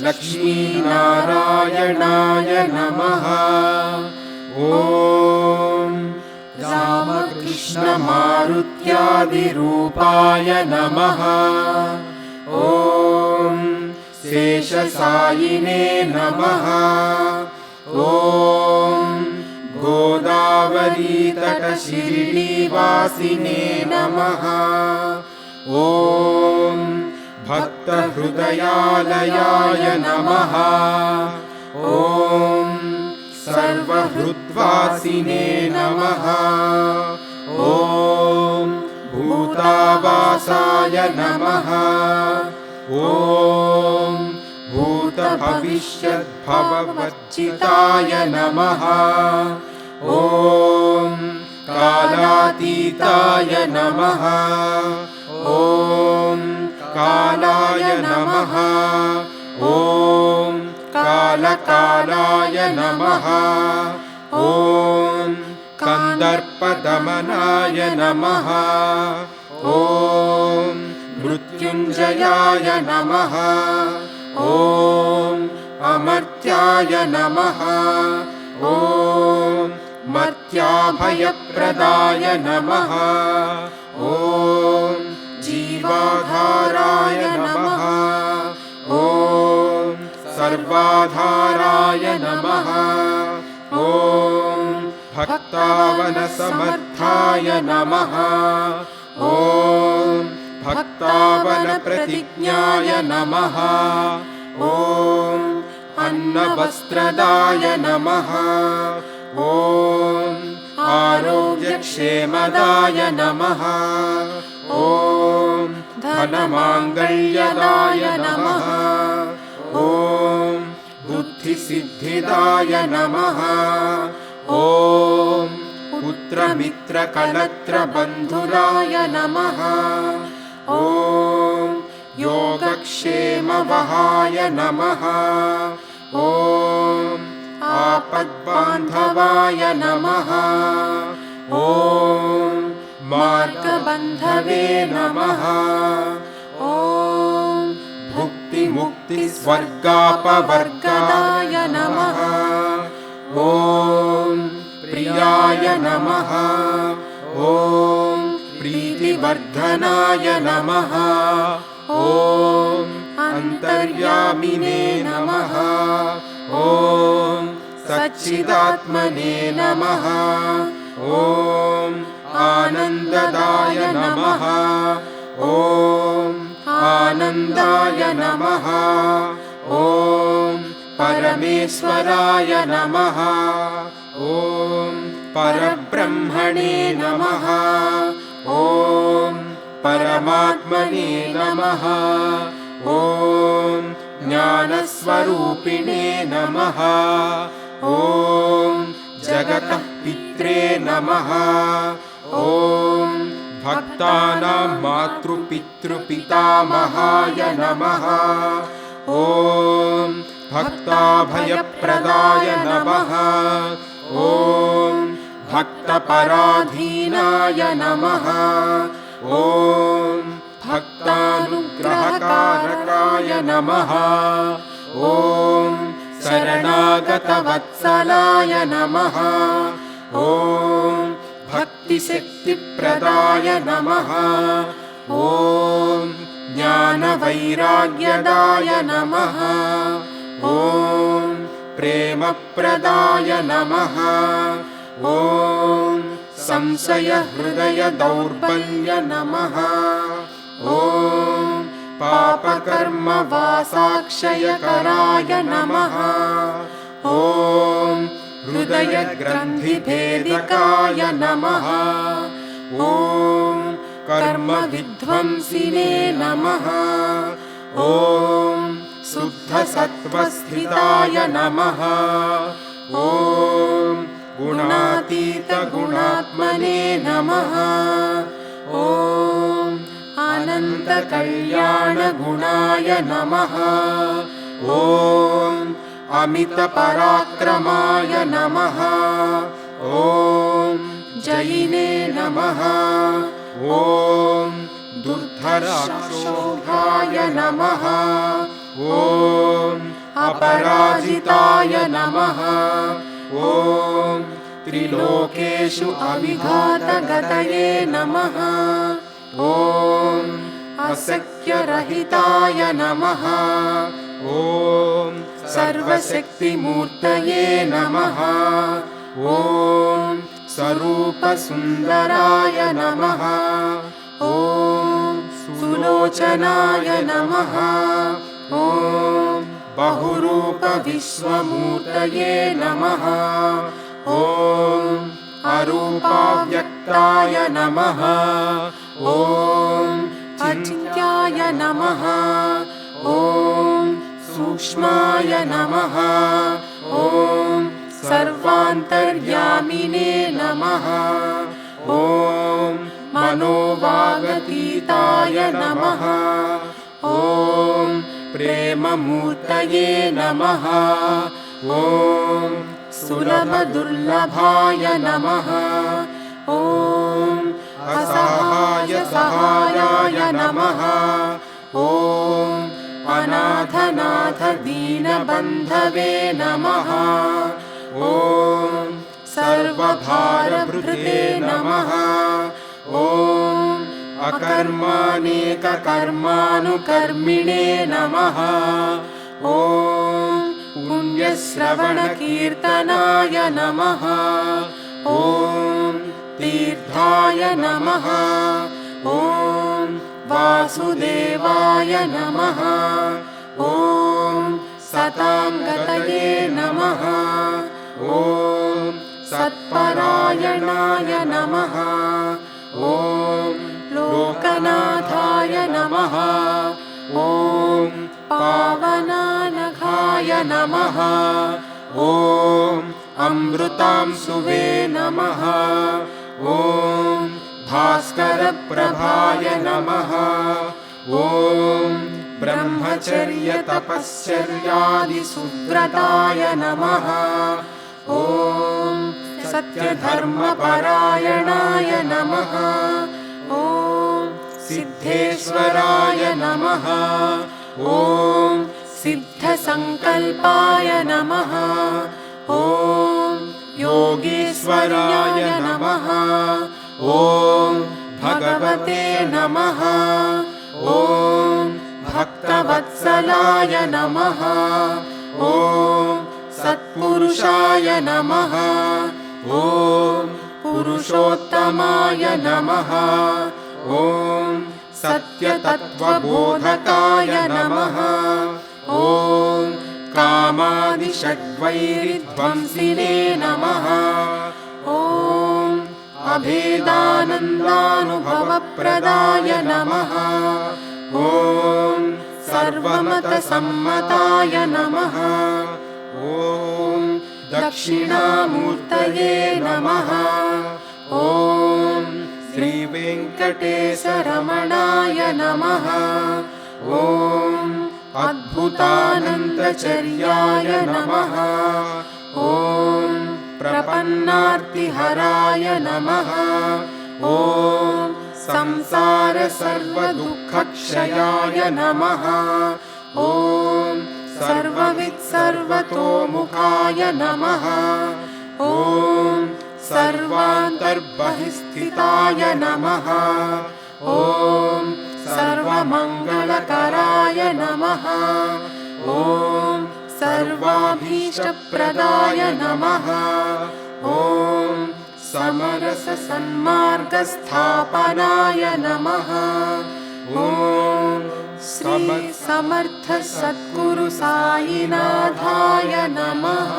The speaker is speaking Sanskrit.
लक्ष्मीनारायणाय नमः। ॐ रामकृष्णमारुत्यादिरूपाय नमः। ॐ शेषसायिने नमः। ॐ गोदावरीतटशिरिडीवासिने नमः। ॐ भक्तहृदयालयाय नमः। ॐ सर्वहृद्वासिने नमः। ॐ भूतावासाय नमः। ॐ भूतभविष्यद्भववर्जिताय नमः। ॐ कालातीताय नमः। ॐ कालाय नमः। ॐ कालकालाय नमः। ॐ कन्दर्पदमनाय नमः। ॐ मृत्युञ्जयाय नमः। ॐ अमर्त्याय नमः। ॐ मर्त्याभयप्रदाय नमः। ॐ जीवाधाराय नमः। ॐ सर्वाधाराय नमः। ॐ भक्तावनसमर्थाय नमः। ॐ भक्तावनप्रतिज्ञाय नमः। ॐ अन्नवस्त्रदाय नमः। ॐ आरोग्यक्षेमदाय नमः। ॐ धनमाङ्गल्यदाय नमः। ॐ बुद्धिसिद्धिदाय नमः। ॐ पुत्रमित्रकलत्रबन्धुराय नमः। ॐ योगक्षेमवहाय नमः। ॐ आपद्बान्धवाय नमः। ॐ मार्गबन्धवे नमः। ॐ भुक्तिमुक्तिस्वर्गापवर्गाय नमः। ॐ प्रियाय नमः। ॐ प्रीतिवर्धनाय नमः। ॐ अन्तर्यामिने नमः। ॐ सच्चिदात्मने नमः। ॐ आनन्ददाय नमः। ॐ आनन्दाय नमः। ॐ परमेश्वराय नमः। ॐ परब्रह्मणे नमः। ॐ परमात्मने नमः। ॐ ज्ञानस्वरूपिणे नमः। ॐ जगतः पित्रे नमः। ॐ भक्तानां मातृपितृपितामहाय नमः। ॐ भक्ताभयप्रदाय नमः। ॐ भक्तपराधीनाय नमः। ॐ भक्तानुग्रहकारकाय नमः। ॐ शरणागतवत्सलाय नमः। ॐ भक्तिशक्तिप्रदाय नमः। ॐ ज्ञानवैराग्यदाय नमः। ॐ प्रेमप्रदाय नमः। ॐ संशयहृदयदौर्बल्य नमः। ॐ पापकर्मवासाक्षयकराय नमः। ॐ हृदयग्रन्थिभेदिकाय नमः। ॐ कर्मविध्वंसिने नमः। ॐ शुद्धसत्त्वस्थिताय नमः। ॐ गुणातीतगुणात्मने नमः। ॐ अनन्तकल्याणगुणाय नमः। ॐ अमितपराक्रमाय नमः। ॐ जयिने नमः। ॐ दुर्धराक्षोभाय नमः। ॐ अपराजिताय नमः। ॐ त्रिलोकेषु अविघातगतये नमः। ॐ अशक्यरहिताय नमः। ॐ सर्वशक्तिमूर्तये नमः। ॐ स्वरूपसुन्दराय नमः। ॐ सुलोचनाय नमः। ॐ बहुरूपविश्वमूर्तये नमः। ॐ अरूपाव्यक्ताय नमः। ॐ अचिन्त्याय नमः। ॐ सूक्ष्माय नमः। ॐ सर्वान्तर्यामिने नमः। ॐ मनोवागतीताय नमः। ॐ प्रेममूर्तये नमः। ॐ सुलभदुर्लभाय नमः। ॐ असहायसहायाय नमः। ॐ अनाथनाथ दीनबन्धवे नमः। ॐ सर्वभारभृते नमः। ॐ अकर्मानेककर्मानुकर्मिणे नमः। ॐ पुण्यश्रवणकीर्तनाय नमः। ॐ तीर्थाय नमः। ॐ वासुदेवाय नमः। ॐ सताङ्गतये नमः। ॐ सत्परायणाय नमः। ॐ लोकनाथाय नमः। ॐ पावनानघाय नमः। ॐ अमृतांशुवे नमः। ॐ भास्करप्रभाय नमः। ॐ ब्रह्मचर्यतपश्चर्यादिसुव्रताय नमः। ॐ सत्यधर्मपरायणाय नमः। ॐ सिद्धेश्वराय नमः। ॐ सिद्धसङ्कल्पाय नमः। ॐ योगेश्वराय नमः। ॐ भगवते नमः। ॐ भक्तवत्सलाय नमः। ॐ सत्पुरुषाय नमः। ॐ पुरुषोत्तमाय नमः। ॐ सत्यतत्त्वबोधकाय नमः। ॐ कामादिषड्वैरिध्वंसिने नमः। ॐ अभेदानन्दानुभवप्रदाय नमः। ॐ सर्वमतसम्मताय नमः। ॐ दक्षिणामूर्तये नमः। ॐ श्रीवेङ्कटेशरमणाय नमः। ॐ अद्भुतानन्दचर्याय नमः। ॐ प्रपन्नार्तिहराय नमः। ॐ संसारसर्वदुःखक्षयाय नमः। ॐ सर्ववित्सर्वतोमुखाय नमः। ॐ सर्वान्तर्बहिस्थिताय नमः। ॐ सर्वमङ्गलकराय नमः। ॐ सर्वाभीष्टप्रदाय नमः। ॐ समरससन्मार्गस्थापनाय नमः। ॐ श्री समर्थ सद्गुरु साईनाथाय नमः।